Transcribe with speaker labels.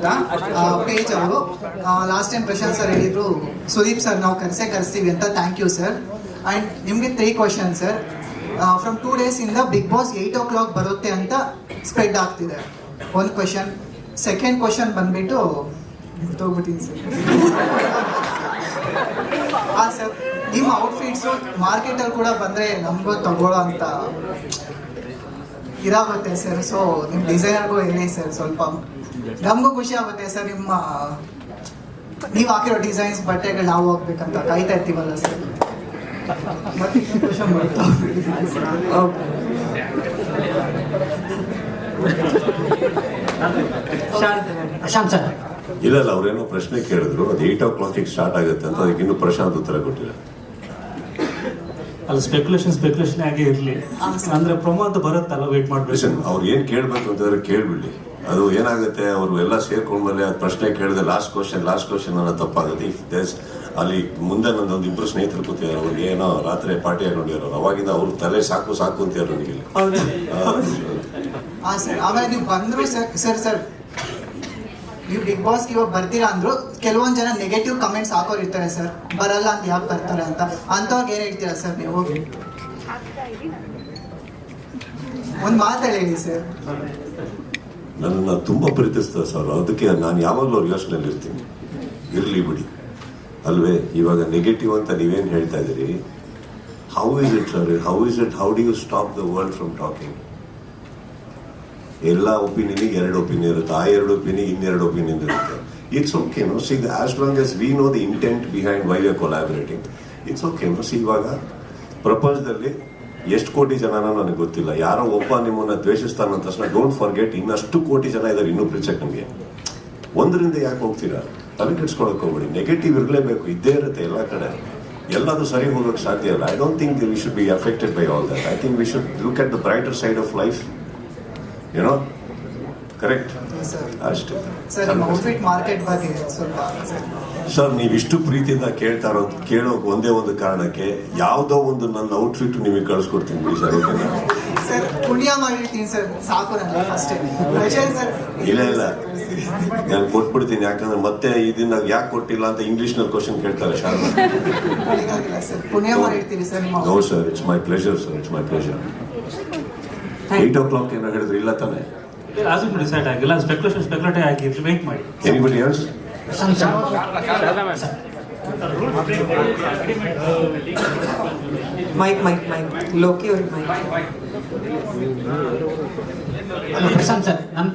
Speaker 1: ಅಂತ ಪೇಜ್ ಅವರು. Last time Prashant sir ಹೇಳಿದ್ರು ಸುದೀಪ್ ಸರ್ ನಾವು ಕರೆಸ್ತೀವಿ ಅಂತ. Thank you sir. ಆ್ಯಂಡ್ ನಿಮಗೆ 3 ಕ್ವಶನ್ ಸರ್. ಫ್ರಮ್ 2 days ಇಂದ ಬಿಗ್ ಬಾಸ್ 8 o'clock ಬರುತ್ತೆ ಅಂತ ಸ್ಪ್ರೆಡ್ ಆಗ್ತಿದೆ. 1 ಕ್ವಶನ್. ಸೆಕೆಂಡ್ ಕ್ವಶನ್ ಬಂದ್ಬಿಟ್ಟು ತಗೋಬಿಟ್ಟಿದ್ದೀನಿ ಸರ್. ಹಾಂ ಸರ್, ನಿಮ್ಮ ಔಟ್ಫಿಟ್ಸು ಮಾರ್ಕೆಟಲ್ಲಿ ಕೂಡ ಬಂದರೆ ನಮಗೂ ತಗೊಳ್ಳೋ ಅಂತ ಇದಾಗುತ್ತೆ ಸರ್. ಸೊ ನಿಮ್ಮ ಡಿಸೈನರ್ಗೂ ಹೇಳಿ ಸರ್, ಸ್ವಲ್ಪ ನಮಗೂ ಖುಷಿ ಆಗುತ್ತೆ ಸರ್. ನೀವು ಹಾಕಿರೋ ಡಿಸೈನ್ಸ್ ಬಟ್ಟೆಗಳು ನಾವು ಹೋಗ್ಬೇಕಂತ ಕಾಯ್ತಾ ಇರ್ತೀವಲ್ಲ ಸರ್. ಮತ್ತೆ ಕ್ವಶನ್ ಬರ್ತಾ
Speaker 2: ಶಾಂತ್ ಸರ್.
Speaker 3: ಇಲ್ಲ ಅವ್ರೇನೋ ಪ್ರಶ್ನೆ ಕೇಳಿದ್ರು, ಅದು 8 o'clock ಸ್ಟಾರ್ಟ್ ಆಗುತ್ತೆ ಅಂತ. ಅದಕ್ಕೆ ಇನ್ನೂ ಪ್ರಶಾಂತ್ ಉತ್ತರ ಕೊಟ್ಟಿಲ್ಲ.
Speaker 4: ಅಲ್ಲ, ಸ್ಪೆಕ್ಯುಲೇಷನ್ ಆಗೇ ಇರಲಿ ಅಂದ್ರೆ ಪ್ರಮೋ ಅಂತ ಬರುತ್ತಲ್ಲ, ವೇಟ್ ಮಾಡ್ಬೇಕು.
Speaker 3: ಅವ್ರು ಏನ್ ಕೇಳ್ಬೇಕು ಅಂತಂದ್ರೆ ಕೇಳ್ಬಿಡ್ಲಿ. ಅದು ಏನಾಗುತ್ತೆ, ಅವರು ಎಲ್ಲ ಸೇರ್ಕೊಂಡ್ಮೇಲೆ ಅದು ಪ್ರಶ್ನೆ ಕೇಳಿದ್ರೆ ಲಾಸ್ಟ್ ಕ್ವಶನ್ ಅನ್ನೋ ತಪ್ಪಾಗುತ್ತೆ. ಇಫ್ ದೇಸ್ ಅಲ್ಲಿ ಮುಂದೆ ನಂದೊಂದು 2 ಸ್ನೇಹಿತರು ಕೂತಿದ್ದಾರೆ, ಅವ್ರಿಗೆ ಏನೋ ರಾತ್ರಿ ಪಾರ್ಟಿ ಹಾಕೊಂಡಿರೋರು, ಅವಾಗಿಂದ ಅವ್ರ ತಲೆ ಸಾಕು ಅಂತಾರೆ ನನಗೆ.
Speaker 1: ಹಾಂ ಸರ್. ಆಮೇಲೆ ನೀವು ಬಂದರು ಸರ್ ನೀವು ಬಿಗ್ ಬಾಸ್ಗೆ ಇವಾಗ ಬರ್ತೀರಾ ಅಂದ್ರು ಕೆಲವೊಂದು ಜನ ನೆಗೆಟಿವ್ ಕಮೆಂಟ್ಸ್ ಹಾಕೋರು ಇರ್ತಾರೆ ಸರ್, ಬರಲ್ಲ ಅಂತ ಯಾಕೆ ಬರ್ತಾರೆ ಅಂತ. ಅಂಥವ್ರಿಗೆ ಏನು ಹೇಳ್ತೀರಾ ಸರ್ ನೀವು? ಒಂದು ಮಾತಲ್ಲಿ ಹೇಳಿ ಸರ್.
Speaker 3: ನನ್ನನ್ನು ತುಂಬ ಪ್ರೀತಿಸ್ತಾರೆ ಸರ್, ಅದಕ್ಕೆ ನಾನು ಯಾವಾಗಲೂ ಅವ್ರ ಯೋಚನೆಯಲ್ಲಿ ಇರ್ತೀನಿ. ಇರಲಿ ಬಿಡಿ ಅಲ್ವೇ. ಇವಾಗ ನೆಗೆಟಿವ್ ಅಂತ ನೀವೇನು ಹೇಳ್ತಾ ಇದ್ದೀರಿ, how is it how do you stop the world from talking? ಎಲ್ಲ ಒಪಿನಿಯನ್ಗೆ 2 ಒಪಿನಿಯನ್ ಇರುತ್ತೆ, ಆ 2 ಒಪಿನಿಯನ್ 2 ಒಪಿನಿಯನ್ ಇರುತ್ತೆ. It's okay no. See as long as we know the intent behind why we are collaborating, it's okay no. See ಇವಾಗ ಪ್ರಪಂಚದಲ್ಲಿ ಎಷ್ಟು ಕೋಟಿ ಜನನ ನನಗೆ ಗೊತ್ತಿಲ್ಲ, ಯಾರೋ ಒಬ್ಬ ನಿಮ್ಮನ್ನ ದ್ವೇಷಿಸ್ತಾನ ಅಂದ ತಕ್ಷಣ ಡೋಂಟ್ ಫರ್ಗೆಟ್ ಇನ್ನಷ್ಟು ಕೋಟಿ ಜನ ಇದ್ದಾರೆ ಇನ್ನೂ ಪ್ರೀಚಕ್. ನಮಗೆ ಒಂದರಿಂದ ಯಾಕೆ ಹೋಗ್ತೀರಾ? ತಲೆ ಕೆಡ್ಸ್ಕೊಳಕ್ ಹೋಗ್ಬೇಡಿ. ನೆಗೆಟಿವ್ ಇರಲೇಬೇಕು, ಇದ್ದೇ ಇರುತ್ತೆ ಎಲ್ಲ ಕಡೆ. ಎಲ್ಲದು ಸರಿ ಹೋಗೋಕ್ಕೆ ಸಾಧ್ಯ ಇಲ್ಲ. I don't think we should be affected by all that. I think we should look at the brighter side of life, ಏನೋ. ಕರೆಕ್ಟ್ ಅಷ್ಟೇ
Speaker 1: ಸರ್. ಔಟ್ಫಿಟ್ ಮಾರ್ಕೆಟ್ ಬಗ್ಗೆ ಸ್ವಲ್ಪ
Speaker 3: ಸರ್, ನೀವಿಷ್ಟು ಪ್ರೀತಿಯಿಂದ ಕೇಳೋ ಒಂದೇ ಒಂದು ಕಾರಣಕ್ಕೆ ಯಾವುದೋ ಒಂದು ನನ್ನ ಔಟ್ಫಿಟ್ ನಿಮಗೆ ಕಳಿಸ್ಕೊಡ್ತೀನಿ ಬಿಡಿ ಸರ್. ಓಕೆನಾ
Speaker 1: ಸರ್? ಪುಣ್ಯ ಮಾಡಿರ್ತೀನಿ ಸರ್, ಸಾಕು ನನಗೆ ಫಸ್ಟ್ ಸರ್.
Speaker 3: ಇಲ್ಲ ನಾನು ಕೊಟ್ಬಿಡ್ತೀನಿ. ಯಾಕಂದ್ರೆ ಮತ್ತೆ ಇದನ್ನ ಯಾಕೆ ಕೊಟ್ಟಿಲ್ಲ ಅಂತ ಇಂಗ್ಲಿಷ್ನಲ್ಲಿ ಕ್ವಶನ್ ಕೇಳ್ತಾರೆ ಶಾಲೆ.
Speaker 1: ಸರ್ ಪುಣ್ಯ ಮಾಡಿರ್ತೀನಿ sir.
Speaker 3: No sir, it's my pleasure sir, it's my pleasure. 8 o'clock ಏನೋ ಹೇಳಿದ್ರು, ಇಲ್ಲ ತಾನೆ?
Speaker 4: ಅದು ಡಿಸೈಡ್ ಆಗಿಲ್ಲ. ಸ್ಪೆಕ್ಯುಲೇಟಿವ್ ಆಗಿ ವೇಟ್ ಮಾಡಿ.
Speaker 3: Anybody else?
Speaker 2: ಮೈಕ್ ಲೋಕಿ ಅವ್ರಿಗೆ ಮೈಕ್. ಪ್ರಶಾಂತ್ ಸರ್, ನನ್ನ